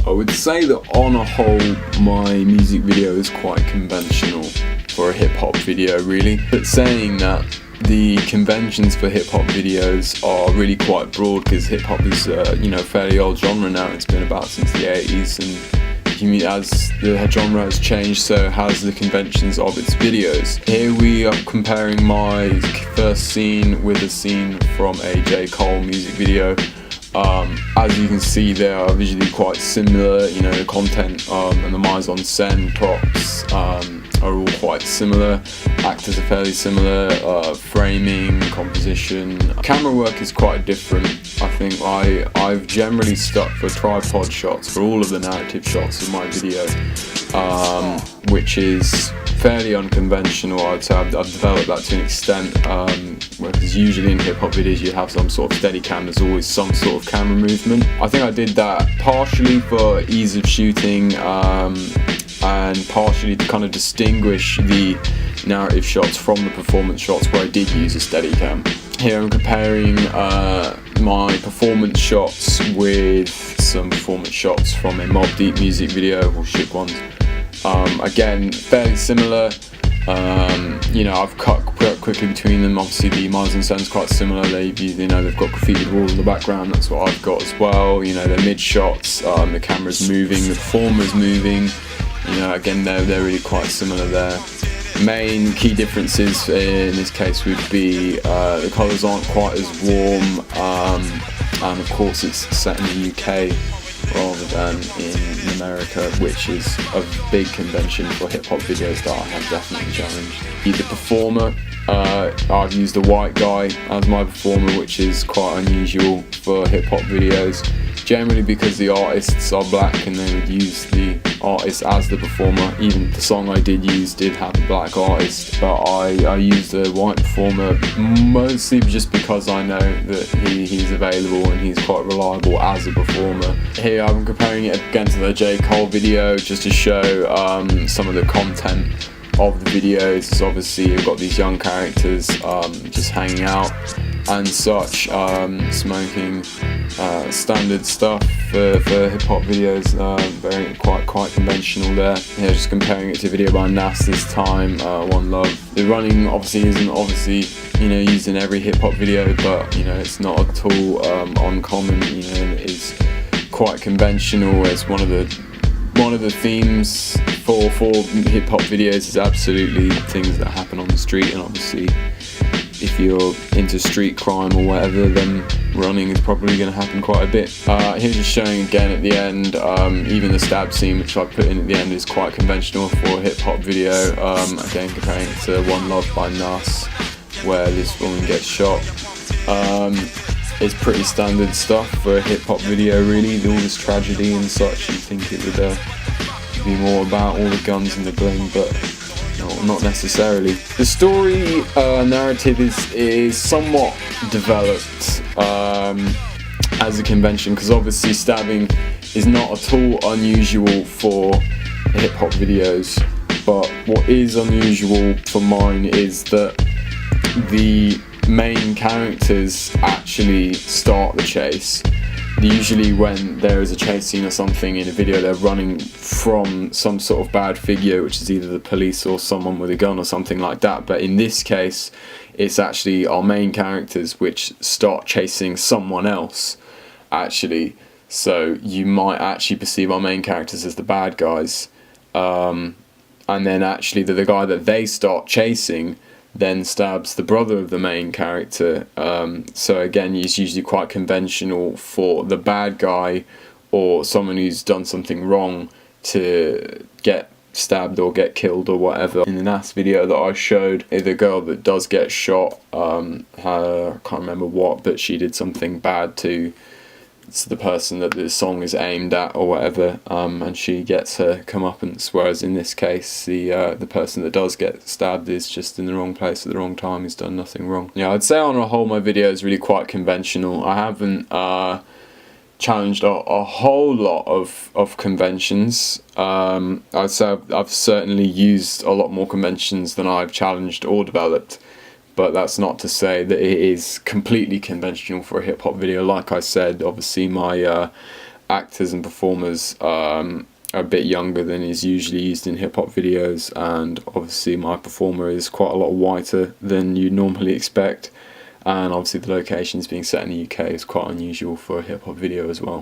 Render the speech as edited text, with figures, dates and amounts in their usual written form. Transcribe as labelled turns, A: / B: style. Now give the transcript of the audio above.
A: I would say that on a whole my music video is quite conventional for a hip hop video really, but saying that, the conventions for hip hop videos are really quite broad because hip hop is a fairly old genre now. It's been about since the 80s, and as the genre has changed, so has the conventions of its videos. Here we are comparing my first scene with a scene from a J. Cole music video. As you can see, they are visually quite similar. The content and the mise en scène props are all quite similar. Actors are fairly similar. Framing, composition, camera work is quite different. I think I've generally stuck for tripod shots for all of the narrative shots of my video, which is fairly unconventional. I'd say I've developed that to an extent, because usually in hip hop videos you have some sort of steady cam, there's always some sort of camera movement. I think I did that partially for ease of shooting, and partially to kind of distinguish the narrative shots from the performance shots where I did use a steady cam. Here I'm comparing my performance shots with some performance shots from a Mobb Deep music video, or Shook Ones. Again, fairly similar. I've cut quickly between them. Obviously, the mise en scène is quite similar. They've got graffiti walls in the background. That's what I've got as well. They're mid shots. The camera's moving. The performer's moving. Again, they're really quite similar there. Main key differences in this case would be the colours aren't quite as warm, and of course it's set in the UK rather than in America, which is a big convention for hip hop videos that I have definitely challenged. The performer, I've used a white guy as my performer, which is quite unusual for hip hop videos, generally because the artists are black and they would use the artist as the performer. Even the song I did use did have a black artist, but I used a white performer mostly just because I know that he's available and he's quite reliable as a performer. Here I'm comparing it again to the J. Cole video just to show some of the content of the videos. So obviously you've got these young characters just hanging out and such, smoking, standard stuff for hip hop videos, very quite conventional there. Here just comparing it to a video by Nas this time, One Love. The running obviously isn't used in every hip hop video, but it's not at all uncommon. It is quite conventional. It's one of the themes for hip hop videos is absolutely things that happen on the street, and obviously if you're into street crime or whatever, then running is probably going to happen quite a bit. Here just showing again at the end, even the stab scene which I put in at the end is quite conventional for a hip hop video. Again comparing it to One Love by Nas, where this woman gets shot. It's pretty standard stuff for a hip hop video really, all this tragedy and such. You'd think it would be more about all the guns and the bling, but not necessarily. The story narrative is somewhat developed as a convention, because obviously stabbing is not at all unusual for hip hop videos, but what is unusual for mine is that the main characters actually start the chase. Usually when there is a chase scene or something in a video, they're running from some sort of bad figure, which is either the police or someone with a gun or something like that. But in this case, it's actually our main characters which start chasing someone else, actually. So you might actually perceive our main characters as the bad guys. And then actually the guy that they start chasing then stabs the brother of the main character. So again, it's usually quite conventional for the bad guy or someone who's done something wrong to get stabbed or get killed or whatever. In the Nas video that I showed, the girl that does get shot, I can't remember what, but she did something bad to the person that the song is aimed at or whatever, and she gets her comeuppance, whereas in this case the person that does get stabbed is just in the wrong place at the wrong time. He's done nothing wrong. I'd say on a whole my video is really quite conventional. I haven't challenged a whole lot of conventions. I'd say I've certainly used a lot more conventions than I've challenged or developed, but that's not to say that it is completely conventional for a hip-hop video. Like I said, obviously my actors and performers are a bit younger than is usually used in hip hop videos, and obviously my performer is quite a lot whiter than you normally expect, and obviously the locations being set in the UK is quite unusual for a hip hop video as well.